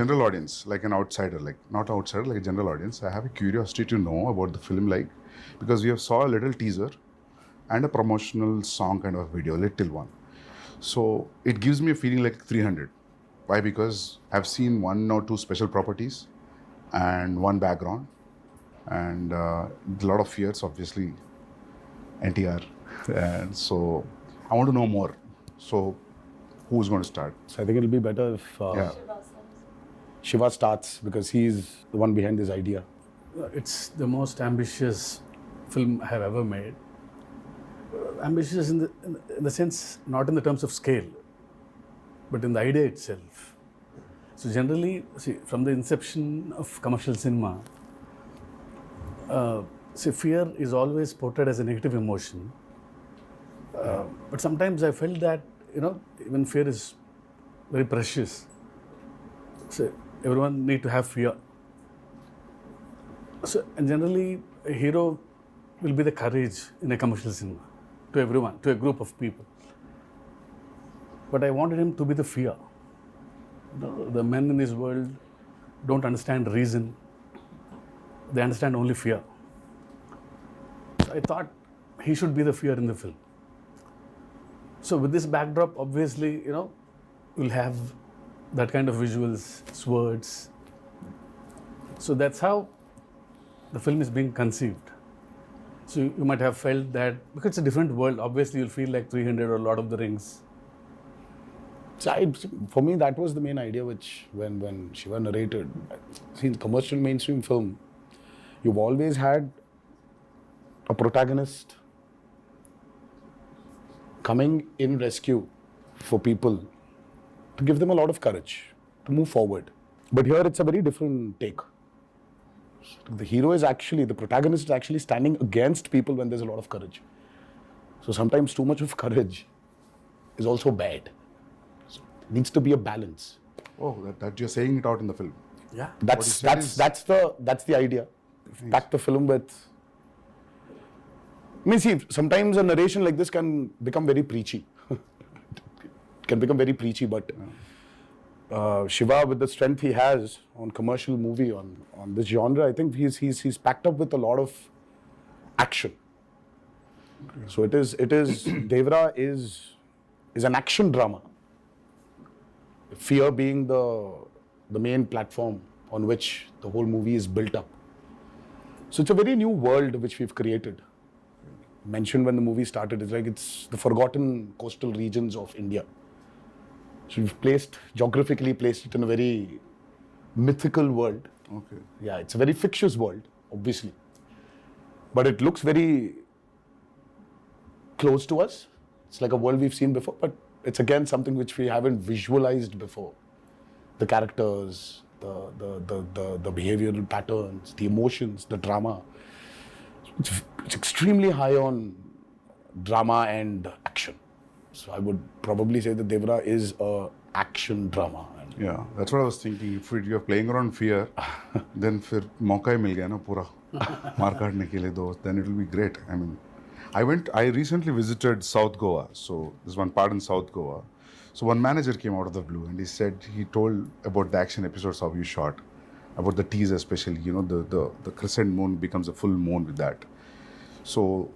General audience, like an outsider, like not outsider, like a general audience, I have a curiosity to know about the film, like, because we have saw a little teaser and a promotional song kind of video, little one. So it gives me a feeling like 300. Why? Because I've seen one or two special properties and one background, and a lot of fears, obviously, NTR, and so I want to know more. So who's going to start? So I think it'll be better if Yeah. Shiva starts, because he's the one behind this idea. It's the most ambitious film I have ever made. Ambitious in the sense, not in the terms of scale, but in the idea itself. So generally, see, from the inception of commercial cinema, fear is always portrayed as a negative emotion. But sometimes I felt that, even fear is very precious. So everyone need to have fear. So, and generally, a hero will be the courage in a commercial cinema to everyone, to a group of people. But I wanted him to be the fear. The men in this world don't understand reason. They understand only fear. So I thought he should be the fear in the film. So with this backdrop, obviously, we'll have that kind of visuals, swords. So that's how the film is being conceived. So you might have felt that, because it's a different world, obviously you'll feel like 300 or Lord of the Rings. So for me, that was the main idea, which when Shiva narrated. See, in commercial mainstream film, you've always had a protagonist coming in rescue for people, to give them a lot of courage to move forward. But here it's a very different take. The hero is actually, the protagonist is actually standing against people when there's a lot of courage. So sometimes too much of courage is also bad. So it needs to be a balance. Oh, that you're saying it out in the film. Yeah. That's the idea. Nice. Pack the film with. I mean, see, sometimes a narration like this can become very preachy. But Shiva, with the strength he has on commercial movie, on this genre, I think he's packed up with a lot of action. Okay. So it is Devara is an action drama. Fear being the main platform on which the whole movie is built up. So it's a very new world which we've created. Mentioned when the movie started, it's like it's the forgotten coastal regions of India. So we've geographically placed it in a very mythical world. Okay. Yeah, it's a very fictitious world, obviously. But it looks very close to us. It's like a world we've seen before, but it's again something which we haven't visualized before. The characters, the behavioral patterns, the emotions, the drama. It's extremely high on drama and action. So I would probably say that Devara is a action drama. Yeah, that's what I was thinking. If you're playing around fear, then फिर मौका ही मिल गया ना पूरा मार काटने के लिए दो. Then it will be great. I mean, I recently visited South Goa. So there's one part in South Goa. So one manager came out of the blue and he told about the action episodes how you shot, about the teaser especially. The crescent moon becomes a full moon with that. So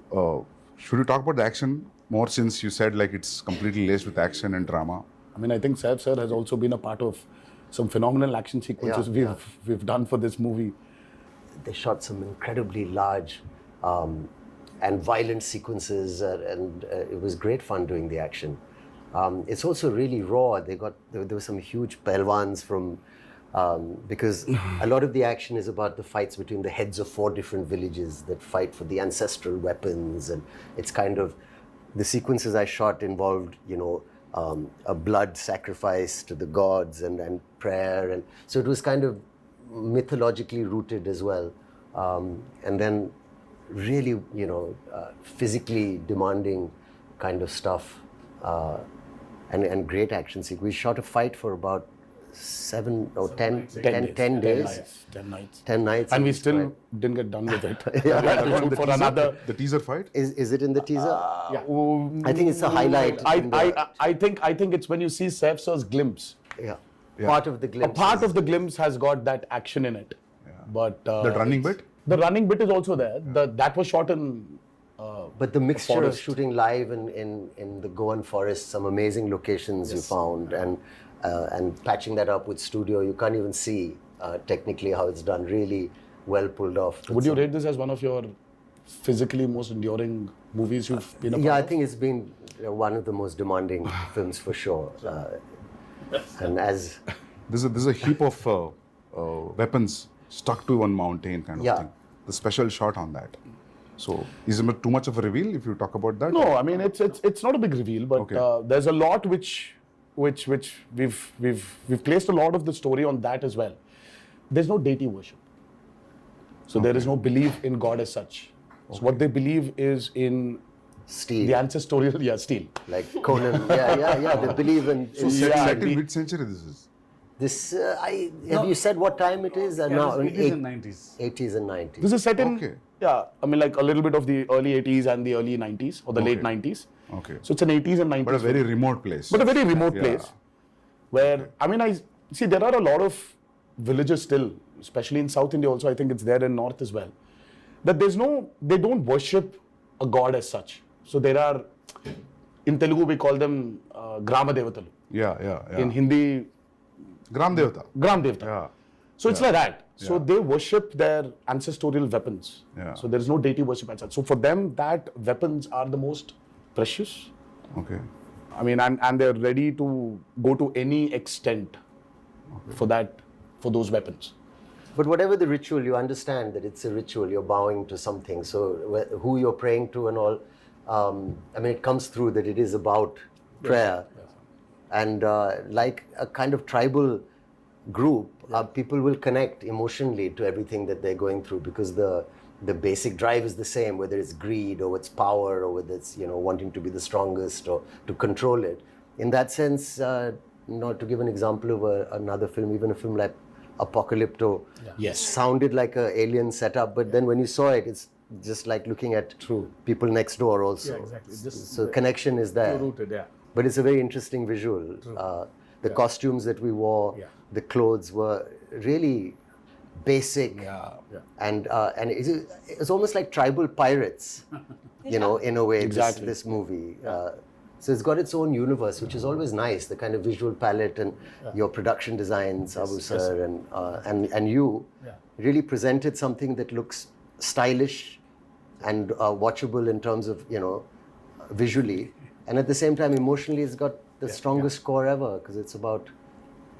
should we talk about the action more, since you said like it's completely laced with action and drama? I mean, I think Saif sir has also been a part of some phenomenal action sequences we've done for this movie. They shot some incredibly large and violent sequences, and it was great fun doing the action. It's also really raw. There were some huge pelwans from, because a lot of the action is about the fights between the heads of 4 different villages that fight for the ancestral weapons, and it's kind of, the sequences I shot involved, a blood sacrifice to the gods and prayer, and so it was kind of mythologically rooted as well, and then really, physically demanding kind of stuff, and great action sequence. We shot a fight for about 10 days. 10 nights. 10 nights. And we still didn't get done with it. For another, the teaser fight? Is it in the teaser? Yeah. I think it's a highlight. I think it's when you see Saif sir's glimpse. Yeah. Yeah. Part of the A glimpse. part of the glimpse has got that action in it. But That running it's- bit? The running bit is also there. That was shot in. But the mixture of forest. shooting live in the Goan forest, some amazing locations you found, and patching that up with studio, you can't even see technically how it's done. Really well pulled off. Would you rate this as one of your physically most enduring movies you've been a part Yeah, I of? think it's been one of the most demanding films for sure. And as There's a heap of weapons stuck to one mountain kind of Yeah. thing. The special shot on that. So is it too much of a reveal if you talk about that? No, I mean it's not a big reveal, but Okay. there's a lot which we've placed a lot of the story on that as well. There's no deity worship, so there is no belief in God as such. So what they believe is in Steel, the ancestorial, steel. like Conan, yeah. They believe in. So set in the- which century this is? This, have you said what time it is? No, I mean, 80s and 90s. 80s and 90s. This is set in, Okay. I mean like a little bit of the early 80s and the early 90s or the late Okay. 90s. Okay. So it's an 80s and 90s. But a very remote place. But a very remote Yeah. place where, I mean, I see there are a lot of villages still, especially in South India also, I think it's there in North as well, that they don't worship a god as such. So there are, in Telugu we call them Grama Devatalu. Yeah. In Hindi, Gram Devata. Gram Devata. Yeah. So it's like that. So Yeah. they worship their ancestorial weapons. Yeah. So there is no deity worship as such. So for them, that weapons are the most precious. Okay. I mean, and they're ready to go to any extent for those weapons. But whatever the ritual, you understand that it's a ritual. You're bowing to something. So who you're praying to and all, I mean, it comes through that it is about prayer. And like a kind of tribal group, people will connect emotionally to everything that they're going through because the basic drive is the same, whether it's greed or it's power or whether it's wanting to be the strongest or to control it. In that sense, to give an example of another film, even a film like Apocalypto, Yes. sounded like an alien setup, but then when you saw it, it's just like looking at people next door also. Yeah, exactly. Just So connection is there. rooted, yeah. But it's a very interesting visual. The costumes that we wore, the clothes were really basic, and it's almost like tribal pirates, in a way. Exactly. This movie. So it's got its own universe, which is always nice. The kind of visual palette and your production designs, Abu sir, and you really presented something that looks stylish and watchable in terms of visually. And at the same time, emotionally, it's got the strongest score ever because it's about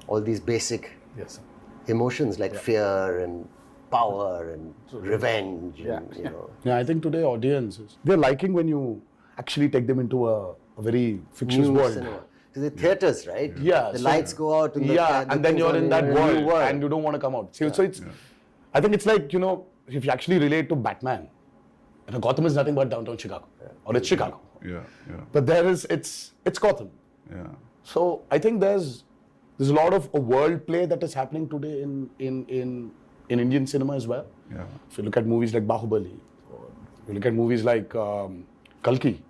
all these basic Yes. emotions like fear and power and revenge. And, Yeah, I think today audiences, they're liking when you actually take them into a very fictitious new world. cinema. Because the theaters, right? Yeah, The so- lights go out. And And then you're in that a world, new and you don't want to come out. So it's, I think it's like, if you actually relate to Batman, Gotham is nothing but downtown Chicago, or it's Chicago. Yeah. But it's Gotham. Yeah. So I think there's a lot of a world play that is happening today in Indian cinema as well. Yeah. If you look at movies like Bahubali, or you look at movies like Kalki,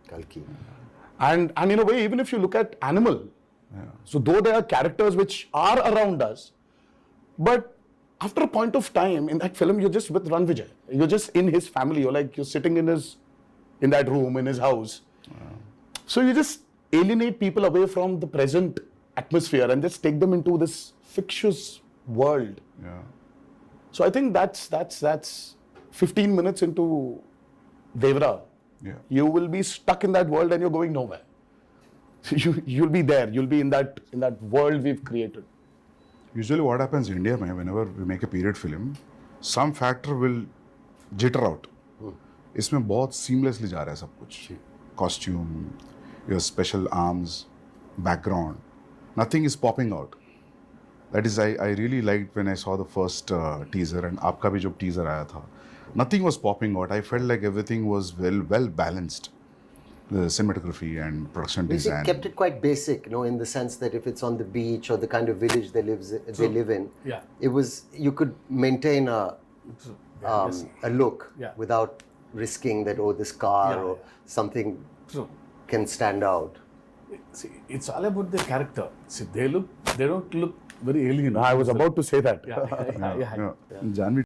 and in a way, even if you look at Animal, so though there are characters which are around us, but after a point of time in that film, you're just with Ran Vijay. You're just in his family. You're sitting in that room in his house. So you just alienate people away from the present atmosphere and just take them into this fictitious world. Yeah. So I think that's 15 minutes into Devara. Yeah. You will be stuck in that world and you're going nowhere. So you'll be there. You'll be in that world we've created. Usually what happens in India, whenever we make a period film, some factor will jitter out. इसमें बहुत seamlessly जा रहा है सब कुछ. Costume, your special arms, background, nothing is popping out. That is, I really liked when I saw the first teaser and आपका भी जो teaser आया था. Nothing was popping out. I felt like everything was well balanced. The cinematography and production They design. kept it quite basic, in the sense that if it's on the beach or the kind of village they live in, it was, you could maintain a look without risking that, this car or something can stand out. See, it's all about their character. See, they don't look very alien. I was about to say that. Yeah. Yeah. Janhvi